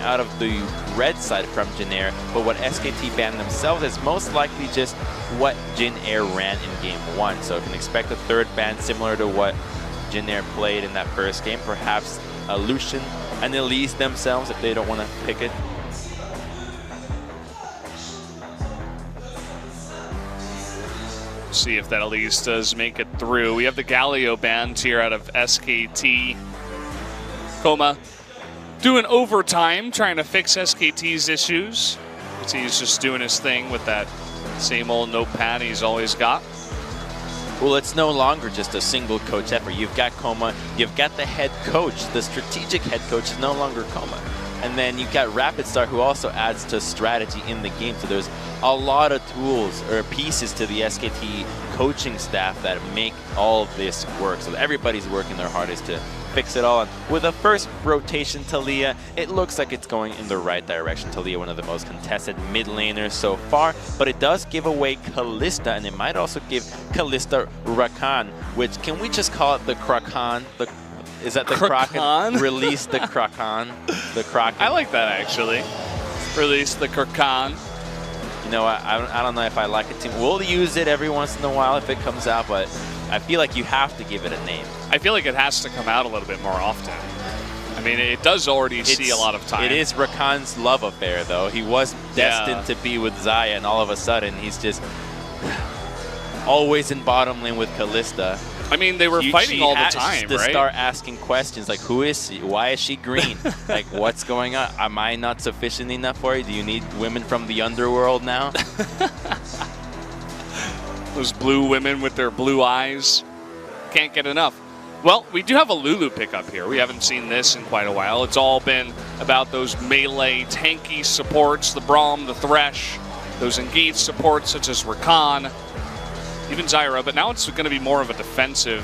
out of the red side from Jin Air, but what SKT banned themselves is most likely just what Jin Air ran in Game 1. So you can expect a third ban similar to what Jin Air played in that first game. Perhaps a Lucian and Elise themselves if they don't want to pick it. See if that Elise does make it through. We have the Galio band here out of SKT. Koma doing overtime, trying to fix SKT's issues. He's just doing his thing with that same old notepad he's always got. Well, it's no longer just a single coach effort. You've got Koma, you've got the head coach. The strategic head coach is no longer Koma. And then you've got Rapid Star, who also adds to strategy in the game. So there's a lot of tools or pieces to the SKT coaching staff that make all of this work. So everybody's working their hardest to fix it all. And with the first rotation, Talia, it looks like it's going in the right direction. Talia, one of the most contested mid laners so far, but it does give away Kalista, and it might also give Kalista Rakan, which, can we just call it the Kraken? Is that the Kraken? Release the Kraken. The Kraken. I like that, actually. Release the Kraken. You know, I don't know if I like it too. We'll use it every once in a while if it comes out, but I feel like you have to give it a name. I feel like it has to come out a little bit more often. I mean, it does already see a lot of time. It is Rakan's love affair, though. He was destined to be with Xayah, and all of a sudden, he's just always in bottom lane with Kalista. I mean, they were fighting all the time, to right? Start asking questions like, who is she? Why is she green? Like, what's going on? Am I not sufficient enough for you? Do you need women from the underworld now? Those blue women with their blue eyes. Can't get enough. Well, we do have a Lulu pickup here. We haven't seen this in quite a while. It's all been about those melee tanky supports, the Braum, the Thresh, those engaged supports such as Rakan, even Zyra, but now it's going to be more of a defensive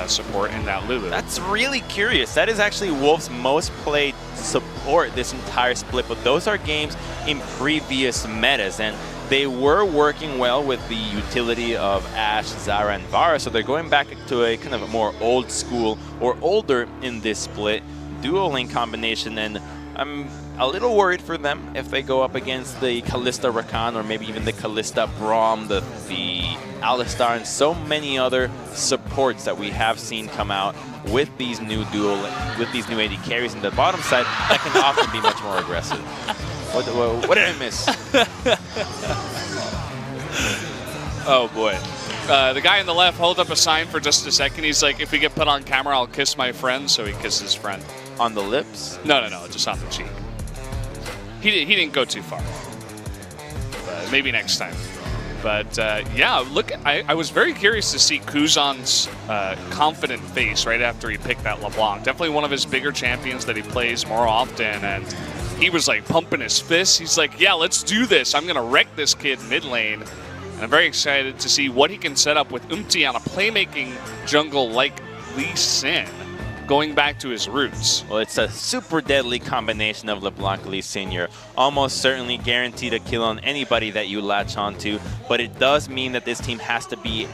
support in that Lulu. That's really curious. That is actually Wolf's most played support this entire split, but those are games in previous metas, and they were working well with the utility of Ashe, Zyra, and Vara, so they're going back to a kind of a more old school or older in this split dual lane combination, and I'm a little worried for them if they go up against the Kalista Rakan or maybe even the Kalista Braum, the Alistar, and so many other supports that we have seen come out with these new new AD carries in the bottom side that can often be much more aggressive. What did I miss? Oh boy. The guy on the left held up a sign for just a second. He's like, if we get put on camera, I'll kiss my friend. So he kissed his friend. On the lips? No, just on the cheek. He didn't go too far. Maybe next time. But yeah, look, I was very curious to see Kuzan's confident face right after he picked that LeBlanc. Definitely one of his bigger champions that he plays more often, and he was like pumping his fists. He's like, yeah, let's do this. I'm going to wreck this kid mid lane. And I'm very excited to see what he can set up with Umti on a playmaking jungle like Lee Sin, going back to his roots. Well, it's a super deadly combination of LeBlanc and Lee Sin. You're almost certainly guaranteed a kill on anybody that you latch onto, but it does mean that this team has to be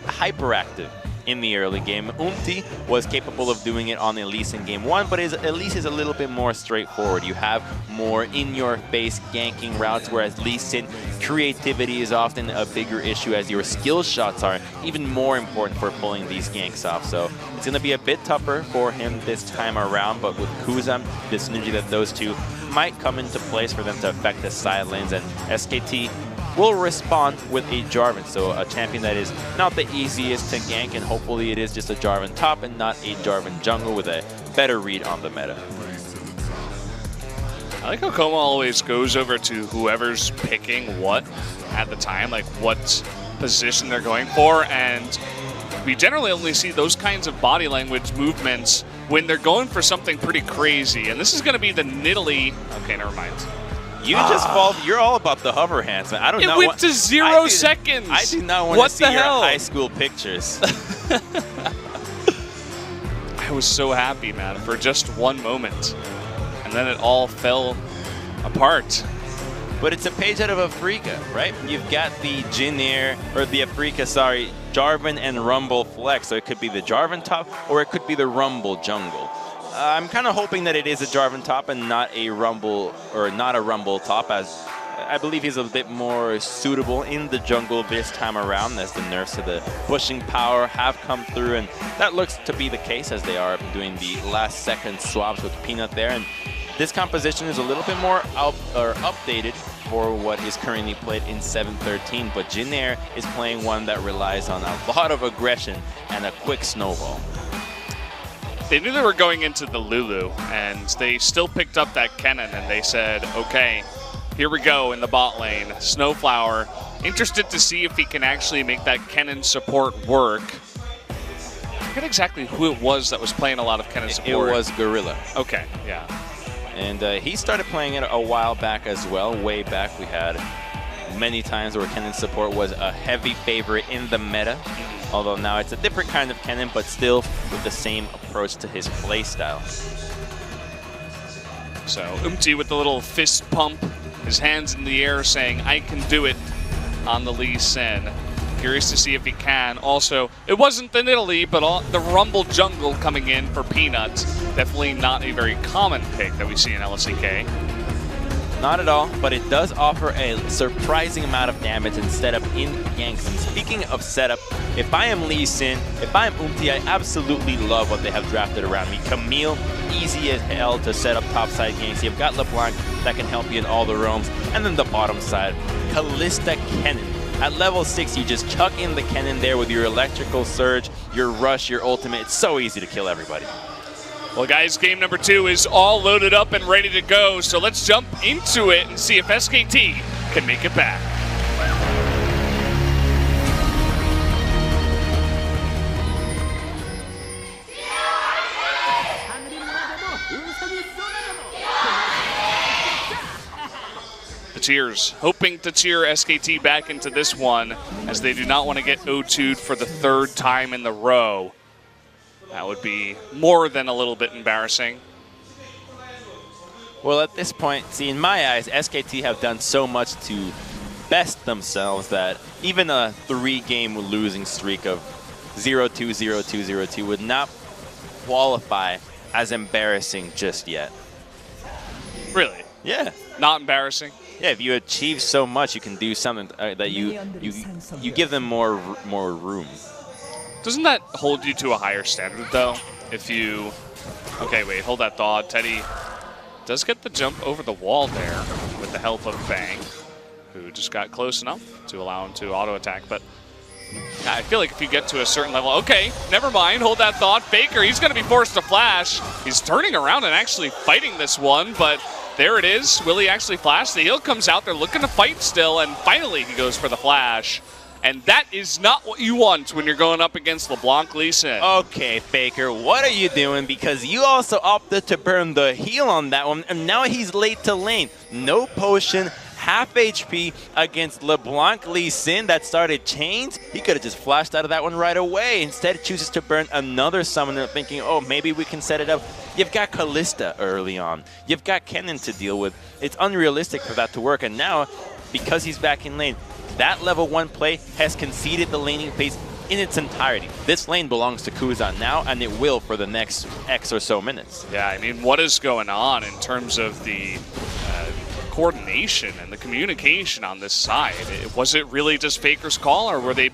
hyperactive in the early game. Umti was capable of doing it on Elise in Game 1, but Elise is a little bit more straightforward. You have more in-your-face ganking routes, whereas Lee Sin, creativity is often a bigger issue, as your skill shots are even more important for pulling these ganks off. So it's going to be a bit tougher for him this time around, but with Kuzan, the synergy that those two might come into place for them to affect the side lanes, and SKT will respond with a Jarvan, so a champion that is not the easiest to gank, and hopefully it is just a Jarvan top and not a Jarvan jungle with a better read on the meta. I like how Koma always goes over to whoever's picking what at the time, like what position they're going for, and we generally only see those kinds of body language movements when they're going for something pretty crazy, and this is going to be the Nidalee. Okay, never mind. You just fall. You're all about the hover hands, man. I don't know. It went to 0 seconds. I do not want to see your high school pictures. I was so happy, man, for just one moment, and then it all fell apart. But it's a page out of Afrika, right? You've got the Jin Air, or the Afrika, sorry, Jarvan and Rumble flex. So it could be the Jarvan top, or it could be the Rumble jungle. I'm kind of hoping that it is a Jarvan top and not a Rumble, or not a Rumble top, as I believe he's a bit more suitable in the jungle this time around, as the nerfs to the pushing power have come through, and that looks to be the case as they are doing the last second swaps with Peanut there. And this composition is a little bit more updated for what is currently played in 7.13, but Jin is playing one that relies on a lot of aggression and a quick snowball. They knew they were going into the Lulu, and they still picked up that Kennen, and they said, okay, here we go in the bot lane. Snowflower, interested to see if he can actually make that Kennen support work. I forget exactly who it was that was playing a lot of Kennen support. It was Gorilla. Okay, yeah. And he started playing it a while back as well. Way back, we had many times where Kennen support was a heavy favorite in the meta. Although now it's a different kind of Kennen, but still with the same approach to his playstyle. So Umti with the little fist pump, his hands in the air saying, I can do it on the Lee Sin. Curious to see if he can. Also, it wasn't the Nidalee, but the Rumble jungle coming in for Peanut. Definitely not a very common pick that we see in LCK. Not at all, but it does offer a surprising amount of damage instead of in ganks. And speaking of setup, if I am Lee Sin, if I am Umti, I absolutely love what they have drafted around me. Camille, easy as hell to set up topside ganks. You've got LeBlanc that can help you in all the roams. And then the bottom side, Kalista Kennen. At level 6, you just chuck in the Kennen there with your electrical surge, your rush, your ultimate. It's so easy to kill everybody. Well, guys, game number 2 is all loaded up and ready to go. So let's jump into it and see if SKT can make it back. The Tears hoping to cheer SKT back into this one, as they do not want to get 0-2'd for the 3rd time in the row. That would be more than a little bit embarrassing. Well, at this point, see, in my eyes, SKT have done so much to best themselves that even a 3-game losing streak of 0-2, 0-2, 0-2 would not qualify as embarrassing just yet. Really? Yeah. Not embarrassing? Yeah, if you achieve so much, you can do something that you give them more room. Doesn't that hold you to a higher standard, though? If you... Okay, wait, hold that thought. Teddy does get the jump over the wall there with the help of Bang, who just got close enough to allow him to auto-attack. But I feel like if you get to a certain level... Okay, never mind. Hold that thought. Faker, he's going to be forced to flash. He's turning around and actually fighting this one, but there it is. Will he actually flash? The heal comes out. They're looking to fight still, and finally he goes for the flash. And that is not what you want when you're going up against LeBlanc Lee Sin. Okay, Faker, what are you doing? Because you also opted to burn the heal on that one, and now he's late to lane. No potion, half HP against LeBlanc Lee Sin that started chains. He could have just flashed out of that one right away. Instead, chooses to burn another summoner, thinking, oh, maybe we can set it up. You've got Kalista early on. You've got Kennen to deal with. It's unrealistic for that to work, and now, because he's back in lane, that level 1 play has conceded the laning phase in its entirety. This lane belongs to Kuzan now, and it will for the next X or so minutes. Yeah, I mean, what is going on in terms of the coordination and the communication on this side? Was it really just Faker's call, or were they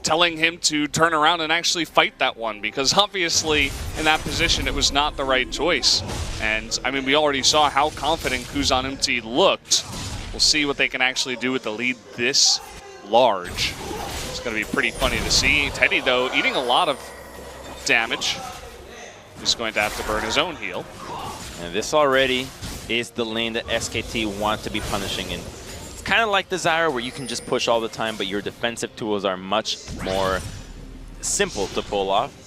telling him to turn around and actually fight that one? Because obviously, in that position, it was not the right choice. And, I mean, we already saw how confident Kuzan Umti looked. We'll see what they can actually do with the lead this large. It's going to be pretty funny to see. Teddy, though, eating a lot of damage. He's going to have to burn his own heal. And this already is the lane that SKT want to be punishing in. It's kind of like the Zyra, where you can just push all the time, but your defensive tools are much more simple to pull off.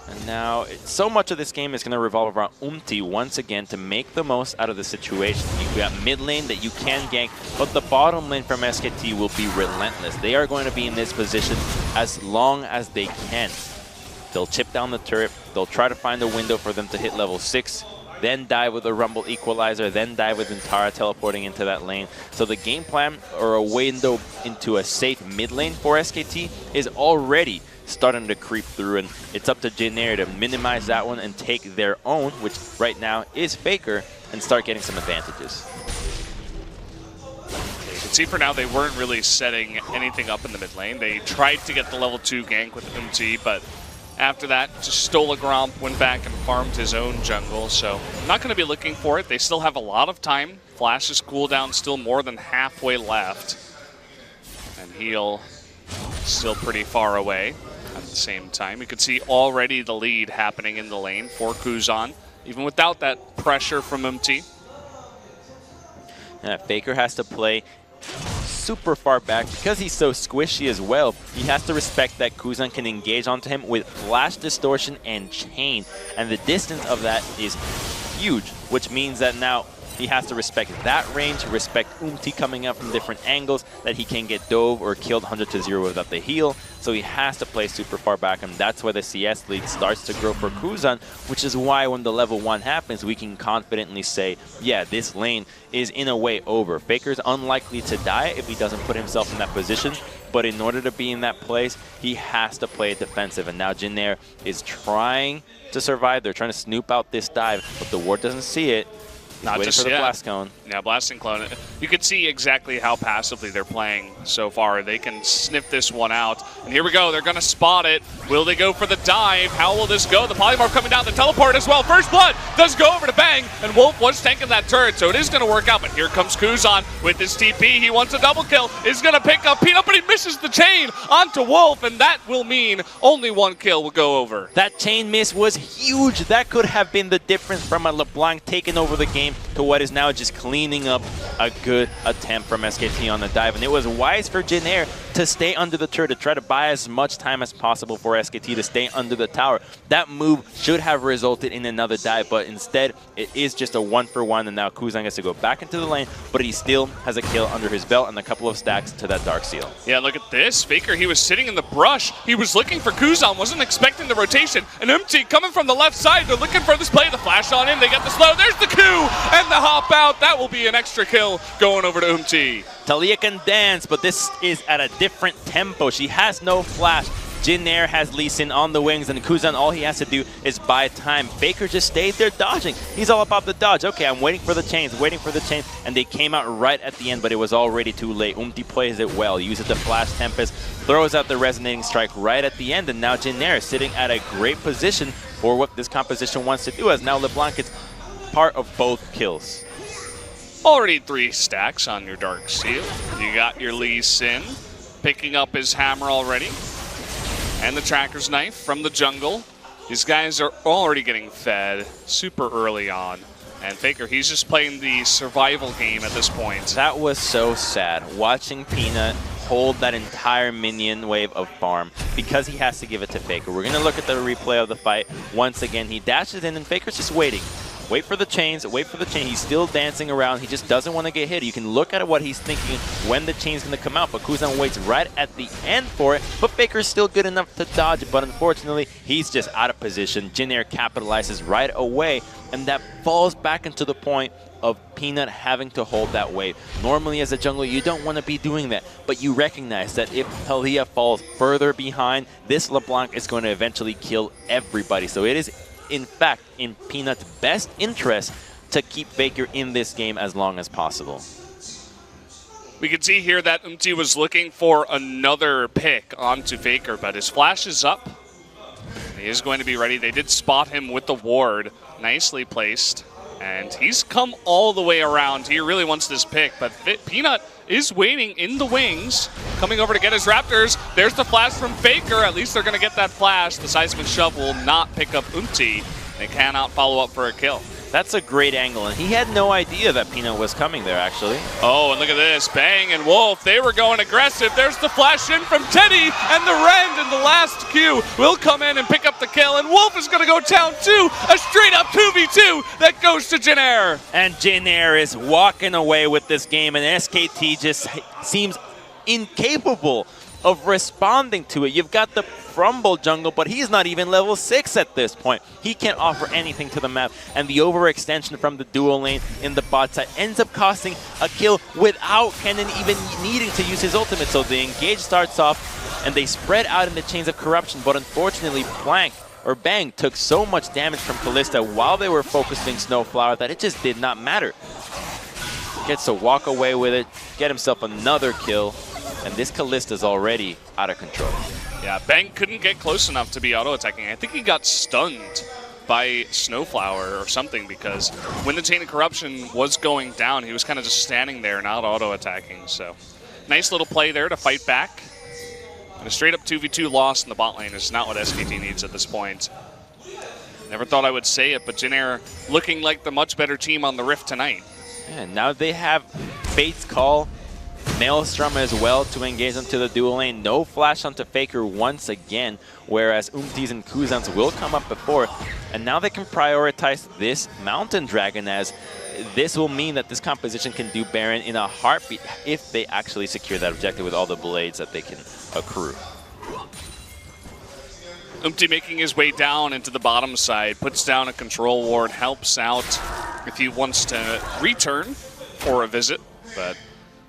And now, so much of this game is going to revolve around Umti once again to make the most out of the situation. You've got mid lane that you can gank, but the bottom lane from SKT will be relentless. They are going to be in this position as long as they can. They'll chip down the turret, they'll try to find a window for them to hit level 6, then die with a Rumble Equalizer, then die with Intara teleporting into that lane. So the game plan, or a window into a safe mid lane for SKT, is already starting to creep through, and it's up to Jinair to minimize that one and take their own, which right now is Faker, and start getting some advantages. You can see for now they weren't really setting anything up in the mid lane. They tried to get the level 2 gank with MT, but after that, just stole a Gromp, went back and farmed his own jungle. So I'm not going to be looking for it. They still have a lot of time. Flash's cooldown still more than halfway left. And heal still pretty far away at the same time. You can see already the lead happening in the lane for Kuzan, even without that pressure from MT. Yeah, Faker has to play super far back because he's so squishy as well. He has to respect that Kuzan can engage onto him with flash distortion and chain, and the distance of that is huge, which means that now he has to respect that range, respect Umti coming up from different angles, that he can get dove or killed 100 to 0 without the heal. So he has to play super far back, and that's where the CS lead starts to grow for Kuzan, which is why when the level 1 happens, we can confidently say, yeah, this lane is in a way over. Faker's unlikely to die if he doesn't put himself in that position, but in order to be in that place, he has to play defensive. And now Jinair is trying to survive. They're trying to snoop out this dive, but the ward doesn't see it. Not waiting just for the blast cone. Yeah, blasting clone. You can see exactly how passively they're playing so far. They can sniff this one out. And here we go. They're going to spot it. Will they go for the dive? How will this go? The polymorph coming down. The teleport as well. First blood does go over to Bang. And Wolf was tanking that turret, so it is going to work out. But here comes Kuzan with his TP. He wants a double kill. Is going to pick up Peanut, but he misses the chain onto Wolf. And that will mean only 1 kill will go over. That chain miss was huge. That could have been the difference from a LeBlanc taking over the game to what is now just cleaning up a good attempt from SKT on the dive. And it was wise for Jinair to stay under the turret, to try to buy as much time as possible for SKT to stay under the tower. That move should have resulted in another dive, but instead it is just a 1-for-1, and now Kuzan gets to go back into the lane, but he still has a kill under his belt and a couple of stacks to that Dark Seal. Yeah, look at this. Faker, he was sitting in the brush. He was looking for Kuzan, wasn't expecting the rotation. And MT coming from the left side. They're looking for this play. The flash on him. They get the slow. There's the Q and the hop out. That will be an extra kill going over to MT. Talia can dance, but this is at a different tempo. She has no flash. Jinair has Lee Sin on the wings, and Kuzan, all he has to do is buy time. Faker just stays there dodging. He's all about the dodge. Okay, I'm waiting for the chains, and they came out right at the end, but it was already too late. Umti plays it well, uses the Flash Tempest, throws out the Resonating Strike right at the end, and now Jinair is sitting at a great position for what this composition wants to do, as now LeBlanc is part of both kills. Already 3 stacks on your Dark Seal. You got your Lee Sin picking up his hammer already. And the Tracker's Knife from the jungle. These guys are already getting fed super early on. And Faker, he's just playing the survival game at this point. That was so sad, watching Peanut hold that entire minion wave of farm because he has to give it to Faker. We're going to look at the replay of the fight. Once again, he dashes in and Faker's just waiting. Wait for the chains, wait for the chain. He's still dancing around. He just doesn't want to get hit. You can look at what he's thinking when the chain's going to come out, but Kuzan waits right at the end for it. But Faker's still good enough to dodge it, but unfortunately, he's just out of position. Jinair capitalizes right away, and that falls back into the point of Peanut having to hold that wave. Normally, as a jungler, you don't want to be doing that, but you recognize that if Talia falls further behind, this LeBlanc is going to eventually kill everybody. So it is, in fact, in Peanut's best interest to keep Faker in this game as long as possible. We can see here that Umti was looking for another pick onto Faker, but his flash is up. He is going to be ready. They did spot him with the ward. Nicely placed. And he's come all the way around. He really wants this pick, but Peanut is waiting in the wings, coming over to get his Raptors. There's the flash from Faker. At least they're going to get that flash. The Seismic Shove will not pick up Umti. They cannot follow up for a kill. That's a great angle, and he had no idea that Peanut was coming there, actually. Oh, and look at this. Bang and Wolf, they were going aggressive. There's the flash in from Teddy, and the Rend in the last Q will come in and pick up the kill, and Wolf is going to go down 2, a straight-up 2v2 that goes to Jinair. And Jinair is walking away with this game, and SKT just seems incapable of responding to it. You've got the Frumble jungle, but he's not even level 6 at this point. He can't offer anything to the map, and the overextension from the dual lane in the bot side ends up costing a kill without Kennen even needing to use his ultimate. So the engage starts off, and they spread out in the chains of corruption, but unfortunately Bang took so much damage from Kalista while they were focusing Snowflower that it just did not matter. Gets to walk away with it, get himself another kill, and this Kalista's already out of control. Yeah, Bang couldn't get close enough to be auto-attacking. I think he got stunned by Snowflower or something, because when the Chain of Corruption was going down, he was kind of just standing there, not auto-attacking. So nice little play there to fight back. And a straight-up 2v2 loss in the bot lane is not what SKT needs at this point. Never thought I would say it, but Jin Air looking like the much better team on the Rift tonight. Yeah, now they have Fate's Call, Maelstrom as well to engage into the dual lane. No flash onto Faker once again, whereas Umtis and Kuzans will come up before. And now they can prioritize this Mountain Dragon, as this will mean that this composition can do Baron in a heartbeat if they actually secure that objective with all the blades that they can accrue. Umti making his way down into the bottom side, puts down a control ward, helps out if he wants to return for a visit, but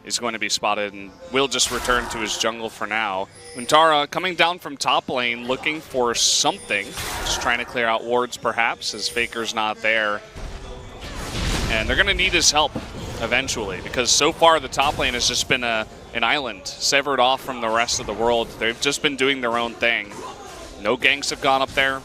is going to be spotted and will just return to his jungle for now. Untara coming down from top lane looking for something, just trying to clear out wards perhaps, as Faker's not there. And they're going to need his help eventually, because so far the top lane has just been an island, severed off from the rest of the world. They've just been doing their own thing. No ganks have gone up there.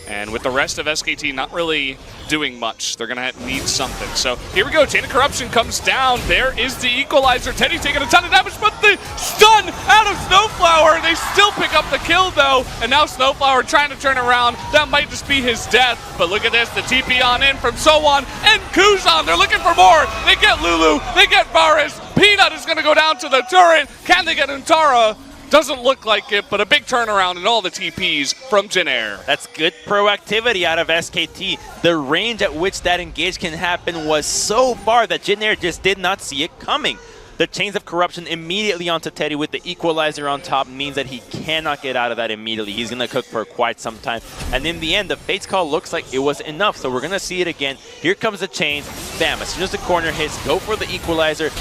And with the rest of SKT not really doing much, they're going to need something. So here we go. Chain of Corruption comes down. There is the equalizer. Teddy taking a ton of damage, but the stun out of Snowflower. They still pick up the kill, though. And now Snowflower trying to turn around. That might just be his death. But look at this. The TP on in from Sowon and Kuzan. They're looking for more. They get Lulu. They get Varus. Peanut is going to go down to the turret. Can they get Untara? Doesn't look like it, but a big turnaround in all the TPs from Jin Air. That's good proactivity out of SKT. The range at which that engage can happen was so far that Jin Air just did not see it coming. The Chains of Corruption immediately onto Teddy with the equalizer on top means that he cannot get out of that immediately. He's going to cook for quite some time. And in the end, the Fate's Call looks like it was enough. So we're going to see it again. Here comes the Chains. Bam, as soon as the corner hits, go for the equalizer.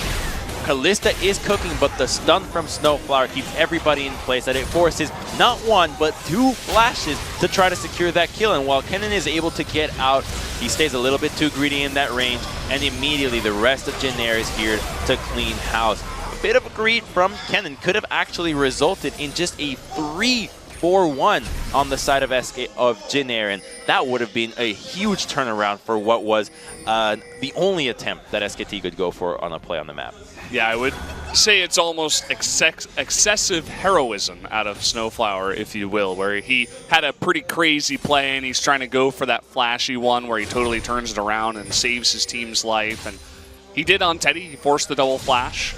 Kalista is cooking, but the stun from Snowflower keeps everybody in place, that it forces not one, but two flashes to try to secure that kill. And while Kennen is able to get out, he stays a little bit too greedy in that range, and immediately the rest of Jin Air is here to clean house. A bit of greed from Kennen could have actually resulted in just a 3-4-1 on the side of Jin Air, and that would have been a huge turnaround for what was the only attempt that SKT could go for on a play on the map. Yeah, I would say it's almost excessive heroism out of Snowflower, if you will, where he had a pretty crazy play and he's trying to go for that flashy one where he totally turns it around and saves his team's life. And he did on Teddy. He forced the double flash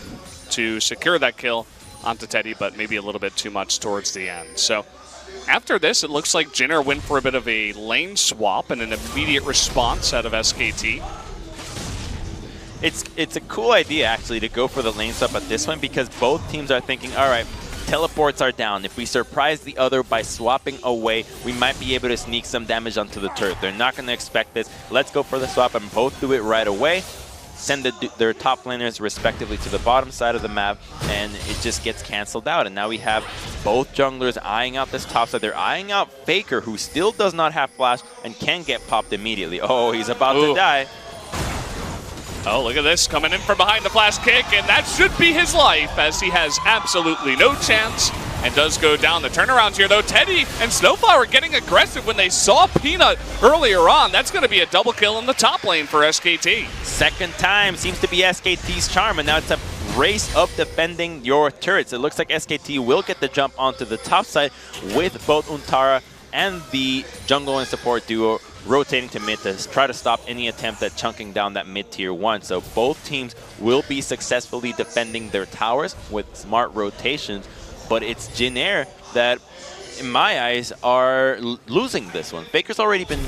to secure that kill onto Teddy, but maybe a little bit too much towards the end. So after this, it looks like Jin Air went for a bit of a lane swap and an immediate response out of SKT. It's a cool idea, actually, to go for the lane swap at this one, because both teams are thinking, all right, teleports are down. If we surprise the other by swapping away, we might be able to sneak some damage onto the turret. They're not going to expect this. Let's go for the swap and both do it right away. Send their top laners respectively to the bottom side of the map, and it just gets canceled out. And now we have both junglers eyeing out this top side. They're eyeing out Faker, who still does not have flash and can get popped immediately. Oh, he's about to die. Oh, look at this, coming in from behind the flash kick, and that should be his life, as he has absolutely no chance and does go down. The turnaround here, though, Teddy and Snowflower getting aggressive when they saw Peanut earlier on. That's going to be a double kill in the top lane for SKT. Second time seems to be SKT's charm, and now it's a race of defending your turrets. It looks like SKT will get the jump onto the top side with both Untara and the jungle and support duo rotating to mid to try to stop any attempt at chunking down that mid-tier 1. So both teams will be successfully defending their towers with smart rotations, but it's Jin Air that, in my eyes, are losing this one. Faker's already been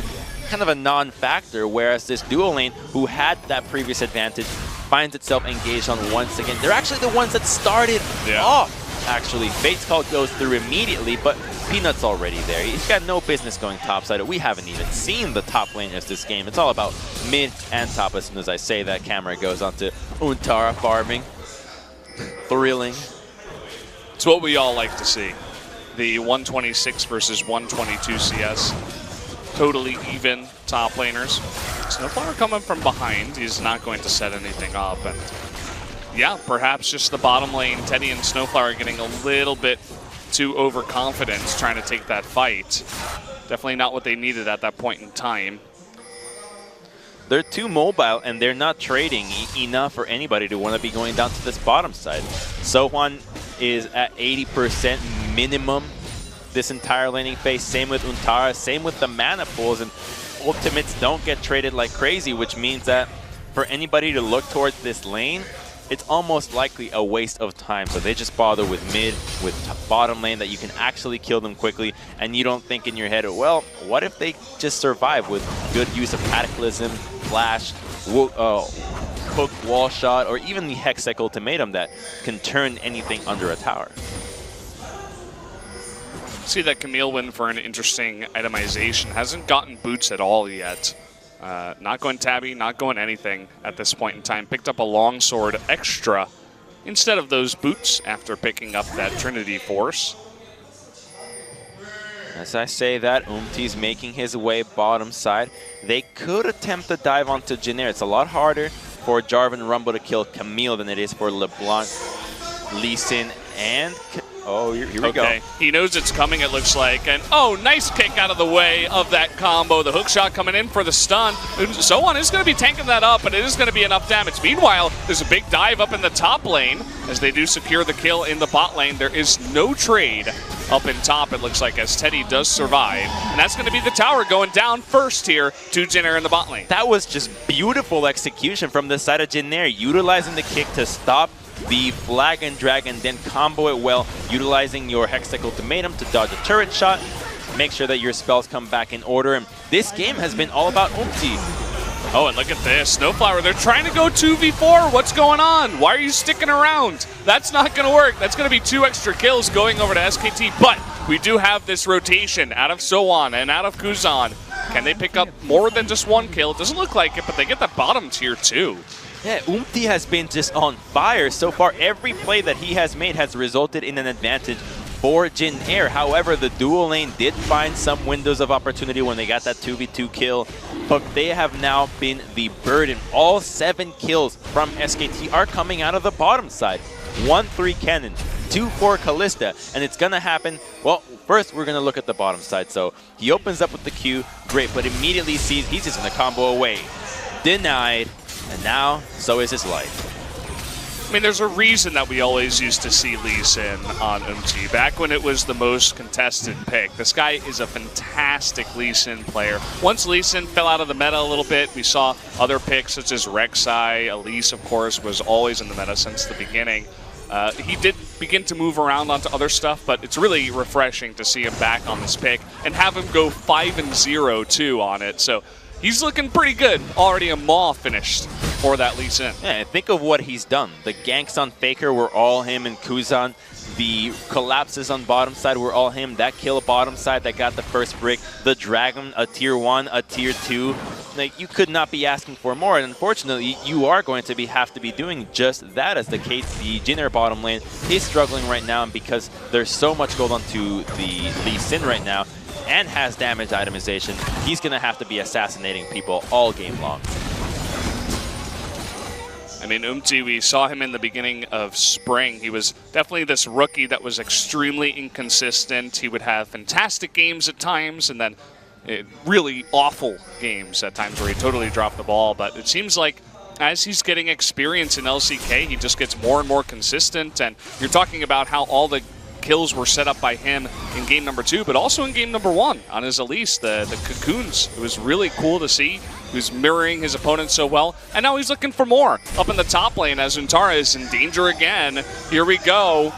kind of a non-factor, whereas this duo lane, who had that previous advantage, finds itself engaged on once again. They're actually the ones that started off actually. Fate's Call goes through immediately, but Peanut's already there. He's got no business going topside. We haven't even seen the top lane of this game. It's all about mid and top. As soon as I say that, camera goes onto Untara farming. Thrilling. It's what we all like to see. The 126 versus 122 CS. Totally even top laners. Snowflower coming from behind. He's not going to set anything up. And yeah, perhaps just the bottom lane, Teddy and Snowflower getting a little bit too overconfident trying to take that fight. Definitely not what they needed at that point in time. They're too mobile, and they're not trading enough for anybody to want to be going down to this bottom side. Sohwan is at 80% minimum this entire laning phase. Same with Untara, same with the mana pools, and ultimates don't get traded like crazy, which means that for anybody to look towards this lane, it's almost likely a waste of time. So they just bother with mid, with bottom lane that you can actually kill them quickly, and you don't think in your head, well, what if they just survive with good use of Cataclysm, Flash, hook, wall shot, or even the Hextech Ultimatum that can turn anything under a tower. See that Camille win for an interesting itemization. Hasn't gotten boots at all yet. Not going tabby, not going anything at this point in time. Picked up a longsword extra instead of those boots after picking up that Trinity Force. As I say that, Umti's making his way bottom side. They could attempt to dive onto Jin Air. It's a lot harder for Jarvan Rumble to kill Camille than it is for LeBlanc, Lee Sin, and... Oh, here we go. He knows it's coming, it looks like. And, oh, nice kick out of the way of that combo. The hook shot coming in for the stun. Sohwan is going to be tanking that up, but it is going to be enough damage. Meanwhile, there's a big dive up in the top lane as they do secure the kill in the bot lane. There is no trade up in top, it looks like, as Teddy does survive. And that's going to be the tower going down first here to Jin Air in the bot lane. That was just beautiful execution from the side of Jin Air, utilizing the kick to stop the flag and drag and then combo it well, utilizing your Hextech Ultimatum to dodge a turret shot, make sure that your spells come back in order. And this game has been all about Umti. Oh, and look at this. Snowflower, they're trying to go 2v4. What's going on? Why are you sticking around? That's not going to work. That's going to be 2 extra kills going over to SKT. But we do have this rotation out of Sohwan and out of Kuzan. Can they pick up more than just 1 kill? It doesn't look like it, but they get the bottom tier too. Yeah, Umti has been just on fire so far. Every play that he has made has resulted in an advantage for Jin Air. However, the dual lane did find some windows of opportunity when they got that 2v2 kill, but they have now been the burden. All 7 kills from SKT are coming out of the bottom side. 1-3 Cannon, 2-4 Callista, and it's gonna happen. Well, first we're gonna look at the bottom side. So he opens up with the Q, great, but immediately sees he's just gonna combo away. Denied. And now, so is his life. I mean, there's a reason that we always used to see Lee Sin on Umti. Back when it was the most contested pick. This guy is a fantastic Lee Sin player. Once Lee Sin fell out of the meta a little bit, we saw other picks such as Rek'Sai. Elise, of course, was always in the meta since the beginning. He did begin to move around onto other stuff, but it's really refreshing to see him back on this pick and have him go 5-0 too on it. So he's looking pretty good. Already a Maw finished for that Lee Sin. Yeah, and think of what he's done. The ganks on Faker were all him and Kuzan. The collapses on bottom side were all him. That kill bottom side that got the first brick. The Dragon, a tier 1, a tier 2. Like, you could not be asking for more. And unfortunately, you are going to have to be doing just that, as the case the Jin Air bottom lane is struggling right now. And because there's so much gold onto the Lee Sin right now, and has damage itemization, he's going to have to be assassinating people all game long. I mean, Umti, we saw him in the beginning of spring. He was definitely this rookie that was extremely inconsistent. He would have fantastic games at times, and then really awful games at times where he totally dropped the ball. But it seems like as he's getting experience in LCK, he just gets more and more consistent. And you're talking about how all the kills were set up by him in game number 2, but also in game number 1 on his Elise, the cocoons. It was really cool to see. He was mirroring his opponent so well, and now he's looking for more up in the top lane as Untara is in danger again. Here we go.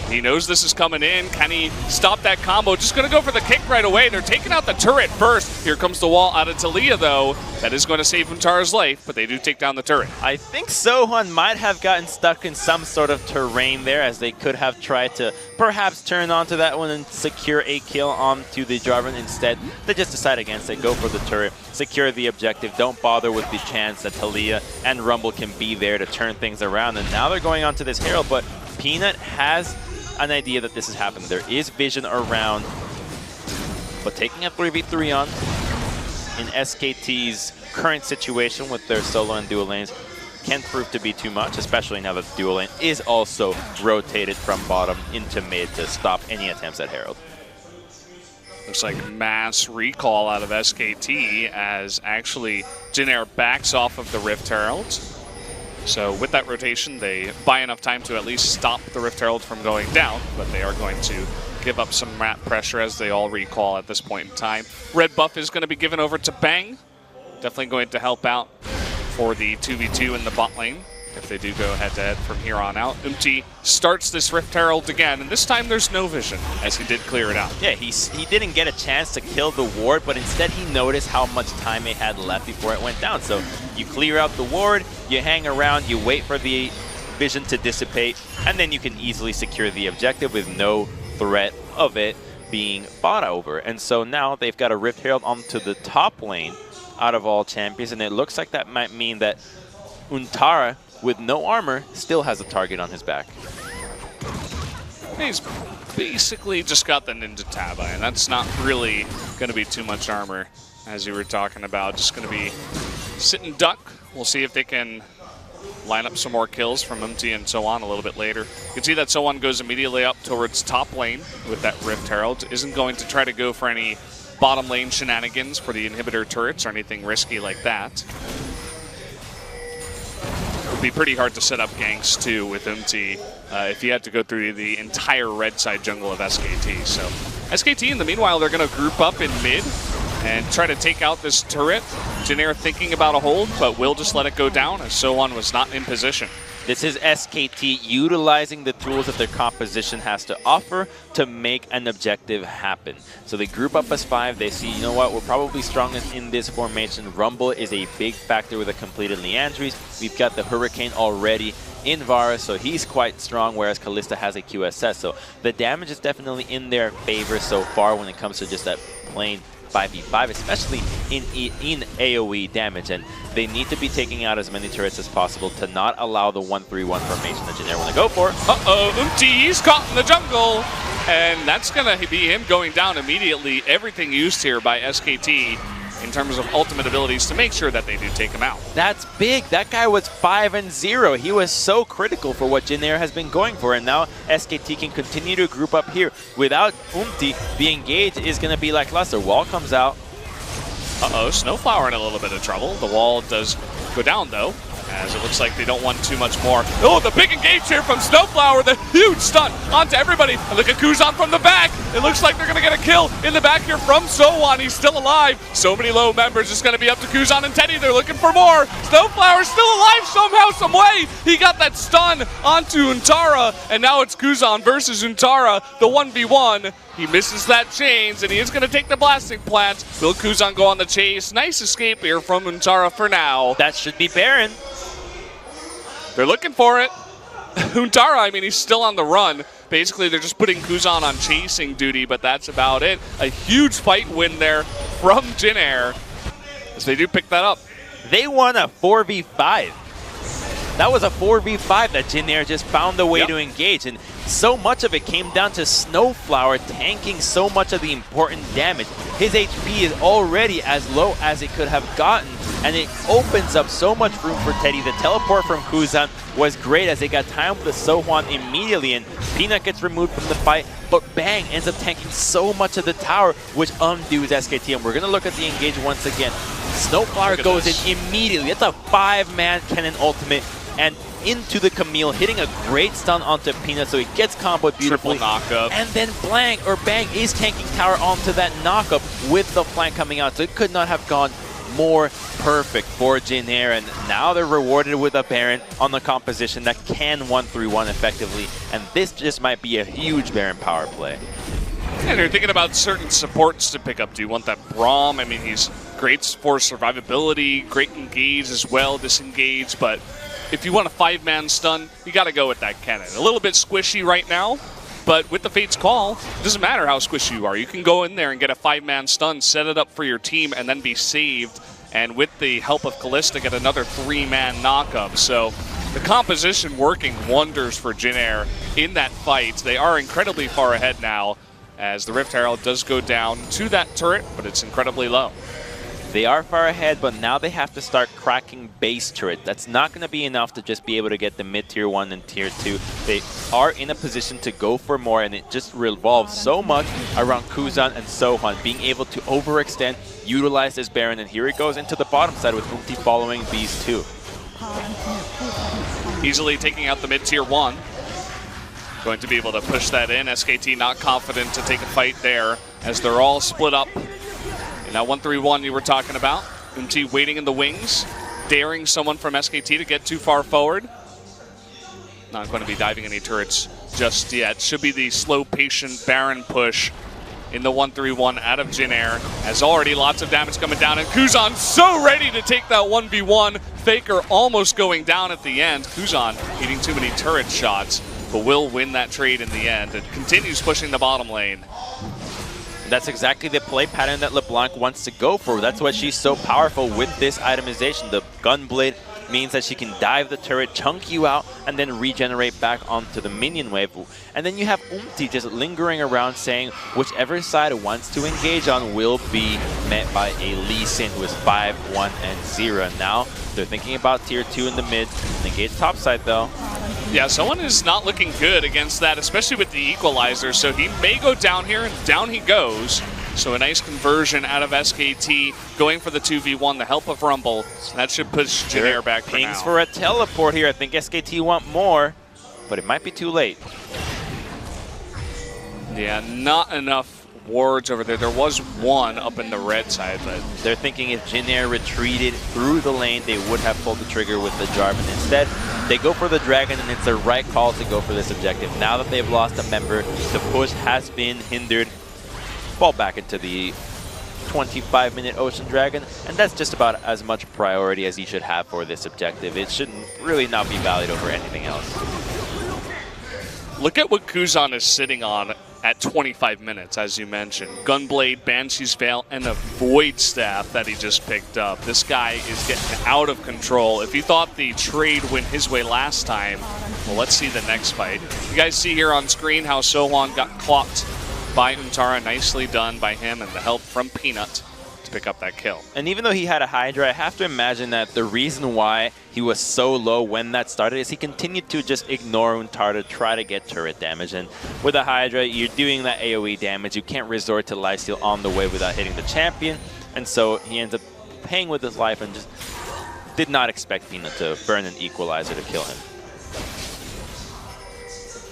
He knows this is coming in. Can he stop that combo? Just going to go for the kick right away. They're taking out the turret first. Here comes the wall out of Talia, though. That is going to save Untara's life, but they do take down the turret. I think Sohan might have gotten stuck in some sort of terrain there, as they could have tried to perhaps turn onto that one and secure a kill onto the Jarvan. Instead, they just decide against it, go for the turret, secure the objective, don't bother with the chance that Talia and Rumble can be there to turn things around. And now they're going on to this Herald, but Peanut has an idea that this is happening. There is vision around, but taking a 3v3 on in SKT's current situation with their solo and dual lanes can prove to be too much, especially now that the dual lane is also rotated from bottom into mid to stop any attempts at Herald. Looks like mass recall out of SKT as actually Jin Air backs off of the Rift Herald. So with that rotation, they buy enough time to at least stop the Rift Herald from going down, but they are going to give up some map pressure as they all recall at this point in time. Red buff is going to be given over to Bang. Definitely going to help out for the 2v2 in the bot lane if they do go head-to-head from here on out. Umti starts this Rift Herald again, and this time there's no vision, as he did clear it out. Yeah, he didn't get a chance to kill the ward, but instead he noticed how much time it had left before it went down. So you clear out the ward, you hang around, you wait for the vision to dissipate, and then you can easily secure the objective with no threat of it being bought over. And so now they've got a Rift Herald onto the top lane out of all champions, and it looks like that might mean that Untara, with no armor, still has a target on his back. He's basically just got the Ninja Taba, and that's not really going to be too much armor, as you were talking about. Just going to be sit and duck. We'll see if they can line up some more kills from Umti and so on a little bit later. You can see that Sohan goes immediately up towards top lane with that Rift Herald. Isn't going to try to go for any bottom lane shenanigans for the inhibitor turrets or anything risky like that. It would be pretty hard to set up ganks too with Umti if you had to go through the entire red side jungle of SKT. So SKT, in the meanwhile, they're going to group up in mid and try to take out this turret. Jin Air thinking about a hold, but will just let it go down as Sohan was not in position. This is SKT utilizing the tools that their composition has to offer to make an objective happen. So they group up as 5. They see, you know what, we're probably strongest in this formation. Rumble is a big factor with a completed Leandries. We've got the Hurricane already in Varus, so he's quite strong, whereas Kalista has a QSS. So the damage is definitely in their favor so far when it comes to just that plain 5v5, especially in AoE damage, and they need to be taking out as many turrets as possible to not allow the 1-3-1 formation that Jin Air want to go for. Umti, he's caught in the jungle, and that's going to be him going down immediately. Everything used here by SKT in terms of ultimate abilities to make sure that they do take him out. That's big. That guy was 5-0. He was so critical for what Jin Air has been going for, and now SKT can continue to group up here. Without Umti, the engage is going to be lackluster. Wall comes out. Snowflower in a little bit of trouble. The wall does go down, though, as it looks like they don't want too much more. Oh, the big engage here from Snowflower, the huge stun onto everybody. And look at Kuzan from the back. It looks like they're going to get a kill in the back here from Sohan. He's still alive. So many low members. It's going to be up to Kuzan and Teddy. They're looking for more. Snowflower's still alive somehow, some way. He got that stun onto Untara, and now it's Kuzan versus Untara, the 1v1. He misses that chains, and he is going to take the blasting plant. Will Kuzan go on the chase? Nice escape here from Untara for now. That should be Baron. They're looking for it. Untara, I mean, he's still on the run. Basically, they're just putting Kuzan on chasing duty, but that's about it. A huge fight win there from Jin Air, as they do pick that up. They won a 4v5. That was a 4v5 that Jin Air just found the way to engage, and so much of it came down to Snowflower tanking so much of the important damage. His HP is already as low as it could have gotten, and it opens up so much room for Teddy. The teleport from Kuzan was great as they got timed with Sohan immediately, and Peanut gets removed from the fight, but Bang ends up tanking so much of the tower, which undoes SKT, and we're going to look at the engage once again. Snowflower goes in immediately. It's a 5-man cannon ultimate, and into the Camille, hitting a great stun onto Peanut, so he gets comboed beautifully. Triple knockup. And then Bang is tanking tower onto that knockup with the flank coming out, so it could not have gone more perfect for Jin Air, and now they're rewarded with a Baron on the composition that can 1-3-1 effectively, and this just might be a huge Baron power play. And you're thinking about certain supports to pick up. Do you want that Braum? I mean, he's great for survivability, great engage as well, disengage, but if you want a 5-man stun, you got to go with that cannon. A little bit squishy right now, but with the Fate's Call, it doesn't matter how squishy you are. You can go in there and get a 5-man stun, set it up for your team, and then be saved. And with the help of Kalista, get another 3-man knock-up. So the composition working wonders for Jin Air in that fight. They are incredibly far ahead now, as the Rift Herald does go down to that turret, but it's incredibly low. They are far ahead, but now they have to start cracking base turret. That's not going to be enough to just be able to get the mid-tier 1 and tier 2. They are in a position to go for more, and it just revolves so much around Kuzan and Sohan being able to overextend, utilize this Baron, and here it goes into the bottom side with Umti following these two. Easily taking out the mid-tier 1. Going to be able to push that in. SKT not confident to take a fight there, as they're all split up. And that 1-3-1 you were talking about, Umti waiting in the wings, daring someone from SKT to get too far forward. Not going to be diving any turrets just yet. Should be the slow, patient Baron push in the 1-3-1 out of Jin Air. As already lots of damage coming down, and Kuzan so ready to take that 1v1. Faker almost going down at the end. Kuzan eating too many turret shots, but will win that trade in the end. It continues pushing the bottom lane. That's exactly the play pattern that LeBlanc wants to go for. That's why she's so powerful with this itemization. The Gunblade means that she can dive the turret, chunk you out, and then regenerate back onto the minion wave. And then you have Umti just lingering around saying whichever side it wants to engage on will be met by a Lee Sin who is 5-1-0. Now they're thinking about tier 2 in the mid. Engage top side though. Yeah, someone is not looking good against that, especially with the equalizer. So he may go down here, and down he goes. So a nice conversion out of SKT, going for the 2v1, the help of Rumble. That should push Jin Air back for now. Pings for a teleport here. I think SKT want more, but it might be too late. Yeah, not enough wards over there. There was one up in the red side, but they're thinking if Jin Air retreated through the lane, they would have pulled the trigger with the Jarvan. Instead, they go for the Dragon, and it's the right call to go for this objective. Now that they've lost a member, the push has been hindered. Fall back into the 25-minute Ocean Dragon, and that's just about as much priority as he should have for this objective. It should really not be valued over anything else. Look at what Kuzan is sitting on at 25 minutes, as you mentioned. Gunblade, Banshee's Veil, and a Void Staff that he just picked up. This guy is getting out of control. If you thought the trade went his way last time, well, let's see the next fight. You guys see here on screen how Sohan got clocked by Untara. Nicely done by him, and the help from Peanut to pick up that kill. And even though he had a Hydra, I have to imagine that the reason why he was so low when that started is he continued to just ignore Untara to try to get turret damage. And with a Hydra, you're doing that AoE damage. You can't resort to lifesteal on the way without hitting the champion. And so he ends up paying with his life and just did not expect Peanut to burn an equalizer to kill him.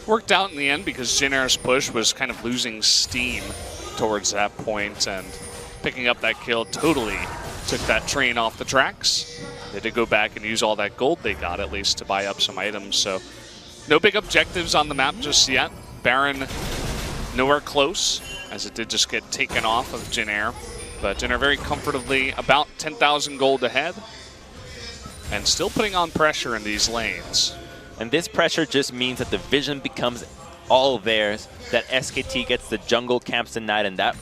Worked out in the end because Jin Air's push was kind of losing steam towards that point, and picking up that kill totally took that train off the tracks. They did go back and use all that gold they got, at least, to buy up some items. So no big objectives on the map just yet. Baron nowhere close, as it did just get taken off of Jin Air. But Jin Air very comfortably about 10,000 gold ahead, and still putting on pressure in these lanes. And this pressure just means that the vision becomes all theirs, that SKT gets the jungle camps tonight, and that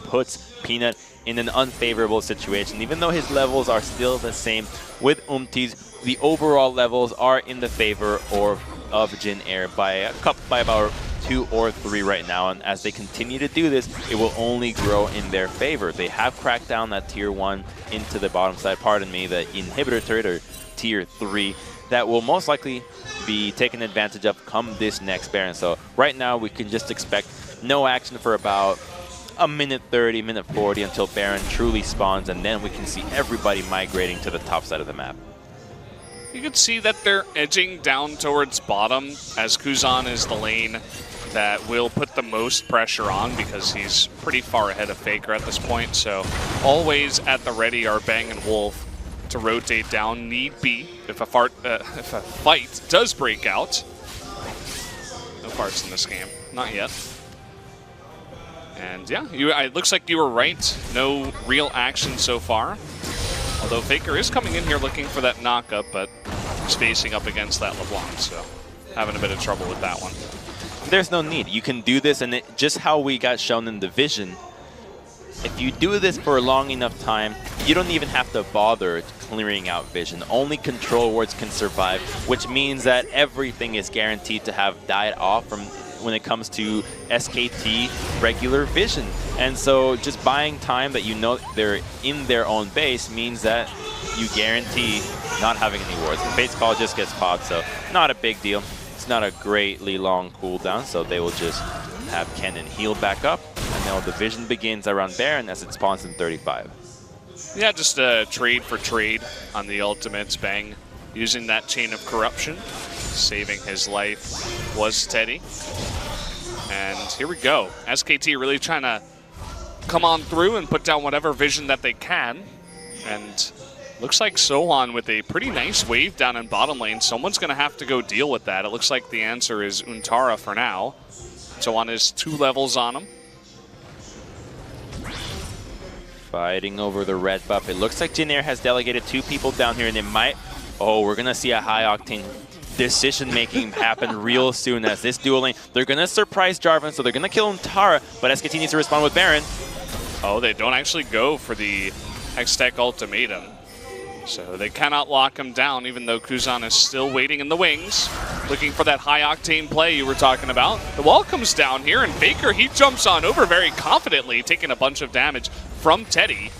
puts Peanut in an unfavorable situation. Even though his levels are still the same with Umti's, the overall levels are in the favor of Jin Air by about 2 or 3 right now, and as they continue to do this, it will only grow in their favor. They have cracked down that tier 1 into the bottom side, the inhibitor turret, or tier 3, that will most likely be taken advantage of come this next Baron. So right now we can just expect no action for about a minute 30, minute 40 until Baron truly spawns, and then we can see everybody migrating to the top side of the map. You can see that they're edging down towards bottom as Kuzan is the lane that will put the most pressure on because he's pretty far ahead of Faker at this point. So always at the ready are Bang and Wolf to rotate down, need be, if a fight does break out. No farts in this game, not yet. And yeah, it looks like you were right. No real action so far. Although Faker is coming in here looking for that knockup, but he's facing up against that LeBlanc, so having a bit of trouble with that one. There's no need. You can do this, and just how we got shown in the Vision, if you do this for a long enough time, you don't even have to bother clearing out Vision. Only control wards can survive, which means that everything is guaranteed to have died off from when it comes to SKT regular Vision. And so just buying time that you know they're in their own base means that you guarantee not having any wards. The Fate's Call just gets popped, so not a big deal. It's not a greatly long cooldown, so they will just have Kennen heal back up. And now the Vision begins around Baron as it spawns in 35. Yeah, just a trade for trade on the ultimates. Bang using that Chain of Corruption, saving his life was Teddy. And here we go. SKT really trying to come on through and put down whatever Vision that they can. And looks like Sohan with a pretty nice wave down in bottom lane. Someone's going to have to go deal with that. It looks like the answer is Untara for now. Sohan is 2 levels on him. Fighting over the red buff. It looks like Jin Air has delegated 2 people down here, and it might... Oh, we're going to see a high-octane decision-making happen real soon as this duel lane. They're going to surprise Jarvan, so they're going to kill Untara, but SKT needs to respond with Baron. Oh, they don't actually go for the Hextech ultimatum. So they cannot lock him down, even though Kuzan is still waiting in the wings, looking for that high-octane play you were talking about. The wall comes down here, and Faker, he jumps on over very confidently, taking a bunch of damage from Teddy.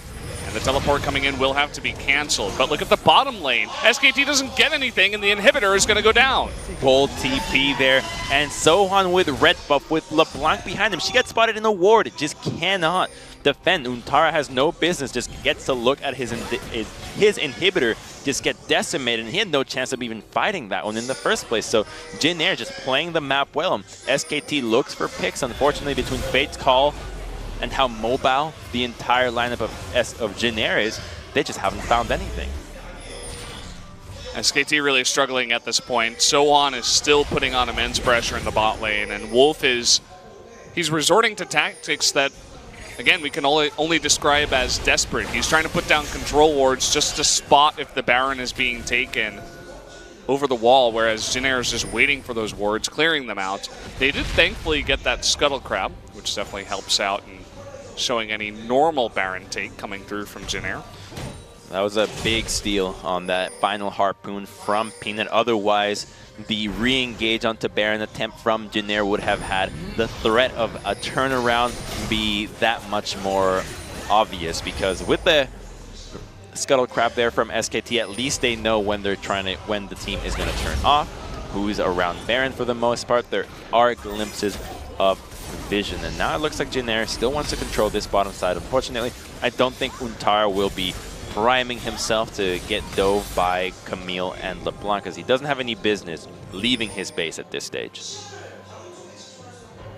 And the teleport coming in will have to be canceled. But look at the bottom lane. SKT doesn't get anything, and the inhibitor is going to go down. Bold TP there, and Sohan with red buff with LeBlanc behind him. She gets spotted in a ward. It just cannot defend. Untara has no business, just gets to look at his inhibitor just get decimated, and he had no chance of even fighting that one in the first place. So Jin Air just playing the map well. SKT looks for picks, unfortunately, between Fate's Call and how mobile the entire lineup of Jin Air is. They just haven't found anything. SKT really struggling at this point. Sohan is still putting on immense pressure in the bot lane, and Wolf he's resorting to tactics that, again, we can only describe as desperate. He's trying to put down control wards just to spot if the Baron is being taken over the wall, whereas Jin Air is just waiting for those wards, clearing them out. They did thankfully get that Scuttle Crab, which definitely helps out in showing any normal Baron take coming through from Jin Air. That was a big steal on that final Harpoon from Peanut. Otherwise, the re-engage onto Baron attempt from Jin Air would have had the threat of a turnaround be that much more obvious, because with the Scuttle Crab there from SKT, at least they know when the team is going to turn off, who's around Baron for the most part. There are glimpses of Vision, and now it looks like Jin Air still wants to control this bottom side. Unfortunately, I don't think Untara will be priming himself to get dove by Camille and LeBlanc, because he doesn't have any business leaving his base at this stage.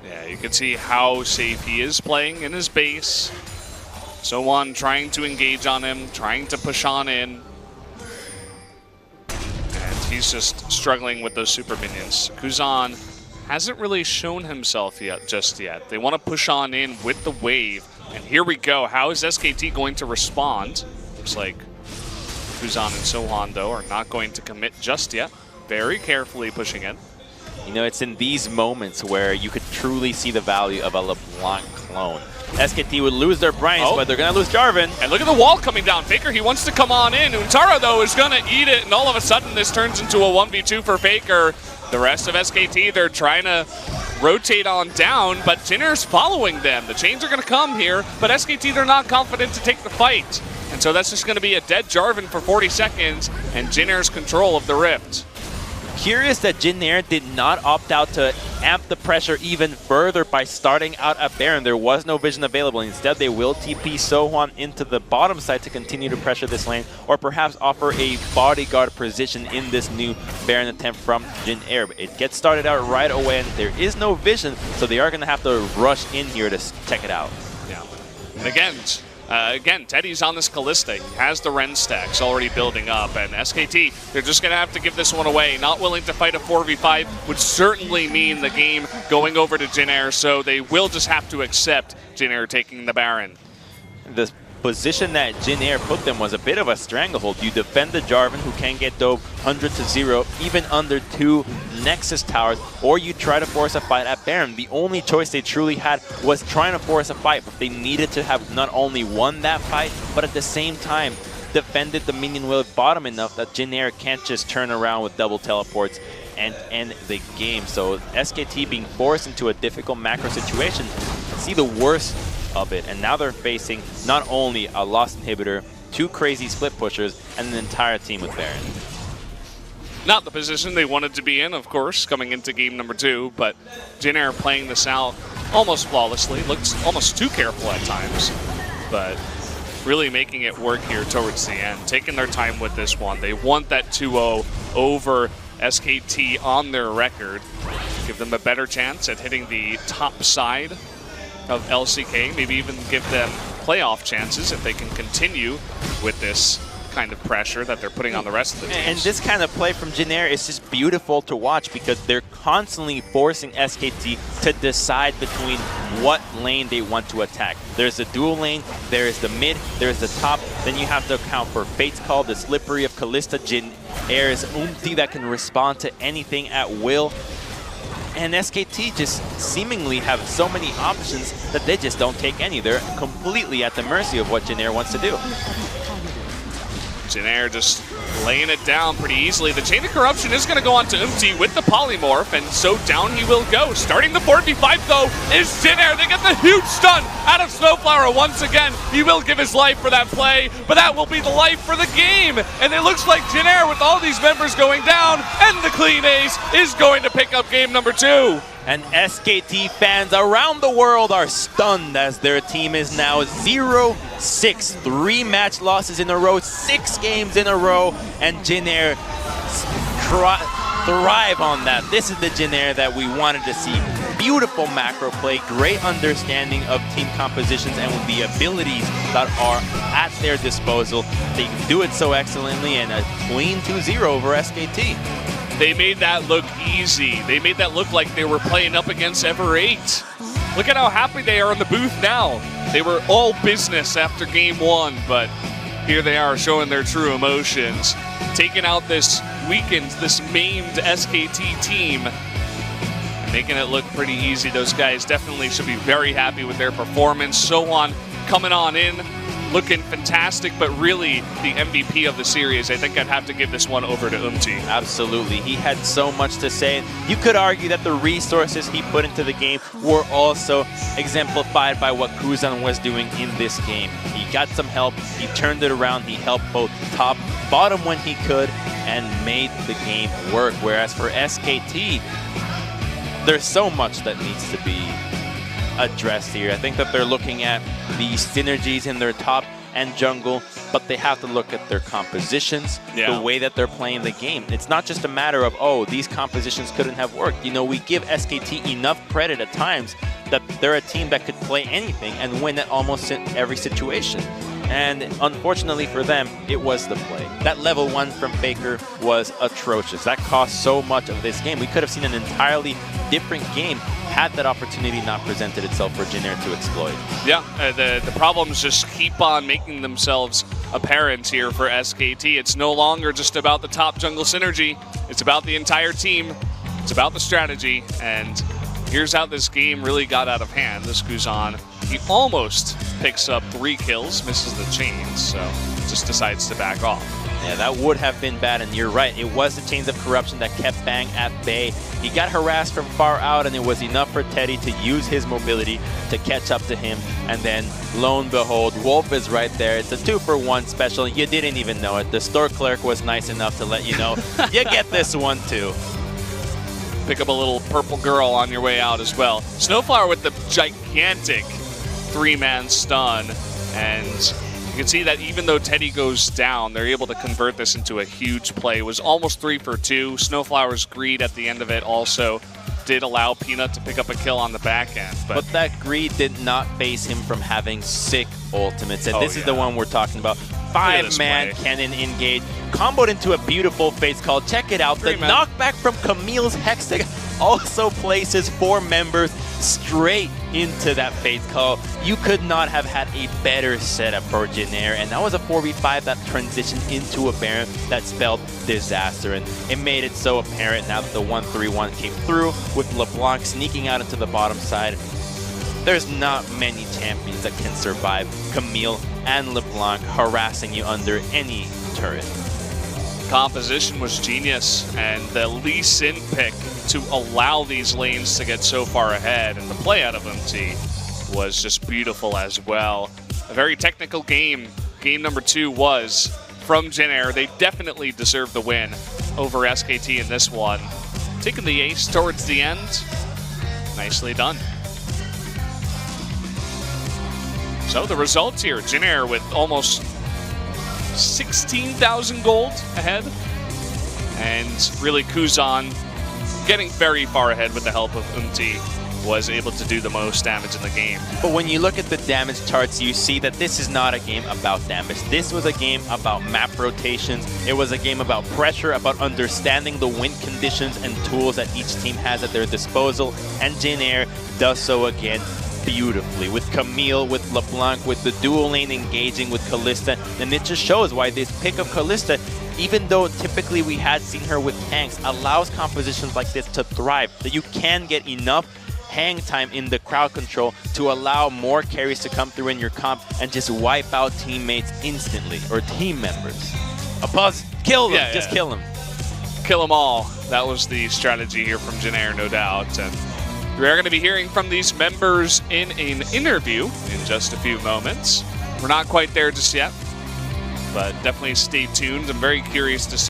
Yeah, you can see how safe he is playing in his base. Sohan trying to engage on him, trying to push on in. And he's just struggling with those super minions. Kuzan hasn't really shown himself just yet. They want to push on in with the wave. And here we go. How is SKT going to respond? Looks like Kuzan and Sohan, though, are not going to commit just yet. Very carefully pushing in. You know, it's in these moments where you could truly see the value of a LeBlanc clone. SKT would lose their brains, but they're going to lose Jarvan. And look at the wall coming down. Faker, he wants to come on in. Untara, though, is going to eat it, and all of a sudden this turns into a 1v2 for Faker. The rest of SKT, they're trying to rotate on down, but Jin Air's following them. The chains are going to come here, but SKT, they're not confident to take the fight. And so that's just going to be a dead Jarvan for 40 seconds, and Jin Air's control of the Rift. Curious that Jin Air did not opt out to amp the pressure even further by starting out at Baron. There was no vision available. Instead, they will TP Sohwan into the bottom side to continue to pressure this lane, or perhaps offer a bodyguard position in this new Baron attempt from Jin Air. But it gets started out right away, and there is no vision, so they are going to have to rush in here to check it out. Yeah. And again, Teddy's on this Callista. He has the Ren stacks already building up, and SKT, they're just going to have to give this one away. Not willing to fight a 4v5 would certainly mean the game going over to Jin Air, so they will just have to accept Jin Air taking the Baron. The position that Jin Air put them was a bit of a stranglehold. You defend the Jarvan, who can get dove 100-0, even under 2 Nexus towers, or you try to force a fight at Baron. The only choice they truly had was trying to force a fight, but they needed to have not only won that fight, but at the same time defended the minion wave bottom enough that Jin Air can't just turn around with double teleports and end the game. So SKT being forced into a difficult macro situation, see the worst of it, and now they're facing not only a Lost Inhibitor, 2 crazy split pushers, and an entire team with Baron. Not the position they wanted to be in, of course, coming into game number 2, but Jin Air playing this out almost flawlessly. Looks almost too careful at times, but really making it work here towards the end. Taking their time with this one. They want that 2-0 over SKT on their record. Give them a better chance at hitting the top side of LCK, maybe even give them playoff chances if they can continue with this kind of pressure that they're putting on the rest of the teams. And this kind of play from Jin Air is just beautiful to watch because they're constantly forcing SKT to decide between what lane they want to attack. There's a dual lane, there is the mid, there's the top, then you have to account for Fate's Call, the Slippery of Callista, Jin Air's Umti that can respond to anything at will. And SKT just seemingly have so many options that they just don't take any. They're completely at the mercy of what Jin Air wants to do. Jin Air just laying it down pretty easily. The Chain of Corruption is going to go on to Umti with the Polymorph, and so down he will go. Starting the 4v5, though, is Jin Air. They get the huge stun out of Snowflower once again. He will give his life for that play, but that will be the life for the game. And it looks like Jin Air, with all these members going down, and the clean ace, is going to pick up game number 2. And SKT fans around the world are stunned as their team is now 0-6. 3 match losses in a row, 6 games in a row, and Jin Air thrive on that. This is the Jin Air that we wanted to see. Beautiful macro play, great understanding of team compositions, and with the abilities that are at their disposal, they do it so excellently, and a clean 2-0 over SKT. They made that look easy. They made that look like they were playing up against Ever 8. Look at how happy they are in the booth now. They were all business after game 1, but here they are showing their true emotions. Taking out this weakened, this maimed SKT team, making it look pretty easy. Those guys definitely should be very happy with their performance. Sohwan coming on in, looking fantastic, but really the MVP of the series. I think I'd have to give this one over to Umti. Absolutely. He had so much to say. You could argue that the resources he put into the game were also exemplified by what Kuzan was doing in this game. He got some help, he turned it around, he helped both top, bottom when he could, and made the game work. Whereas for SKT, there's so much that needs to be addressed here. I think that they're looking at the synergies in their top and jungle, but they have to look at their compositions, the way that they're playing the game. It's not just a matter of, oh, these compositions couldn't have worked. You know, we give SKT enough credit at times that they're a team that could play anything and win at almost every situation. And unfortunately for them, it was the play. That level 1 from Faker was atrocious. That cost so much of this game. We could have seen an entirely different game had that opportunity not presented itself for Jin Air to exploit. Yeah, the problems just keep on making themselves apparent here for SKT. It's no longer just about the top jungle synergy. It's about the entire team. It's about the strategy. And here's how this game really got out of hand. This Kuzan, he almost picks up 3 kills, misses the chains, so just decides to back off. Yeah, that would have been bad, and you're right. It was the Chains of Corruption that kept Bang at bay. He got harassed from far out, and it was enough for Teddy to use his mobility to catch up to him. And then, lo and behold, Wolf is right there. It's a 2-for-1 special. You didn't even know it. The store clerk was nice enough to let you know. You get this one, too. pick up a little purple girl on your way out as well. Snowflower with the gigantic 3-man stun, and you can see that even though Teddy goes down, they're able to convert this into a huge play. It was almost 3 for 2. Snowflower's greed at the end of it also did allow Peanut to pick up a kill on the back end. But that greed did not phase him from having sick ultimates, and this is the one we're talking about. 5-man cannon engage, comboed into a beautiful face call. Check it out. The knockback from Camille's Hextech also places 4 members straight into that face call. You could not have had a better setup for Jinair, and that was a 4v5 that transitioned into a Baron that spelled disaster, and it made it so apparent now that the 1-3-1 came through with LeBlanc sneaking out into the bottom side. There's not many champions that can survive Camille and LeBlanc harassing you under any turret. Composition was genius, and the Lee Sin pick to allow these lanes to get so far ahead, and the play out of MT was just beautiful as well. A very technical game. Game number 2 was from Jinair. They definitely deserved the win over SKT in this one. Taking the ace towards the end. Nicely done. So the results here, Jinair with almost 16,000 gold ahead, and really Kuzan getting very far ahead with the help of Umti was able to do the most damage in the game. But when you look at the damage charts, you see that this is not a game about damage. This was a game about map rotations. It was a game about pressure, about understanding the win conditions and tools that each team has at their disposal, and Jinair does so again beautifully with Camille, with LeBlanc, with the dual lane engaging with Kalista, and it just shows why this pick of Kalista, even though typically we had seen her with tanks, allows compositions like this to thrive, that you can get enough hang time in the crowd control to allow more carries to come through in your comp and just wipe out teammates instantly, or team members. A pause, kill them, just kill them. Kill them all. That was the strategy here from Jinair, no doubt. And we are going to be hearing from these members in an interview in just a few moments. We're not quite there just yet, but definitely stay tuned. I'm very curious to see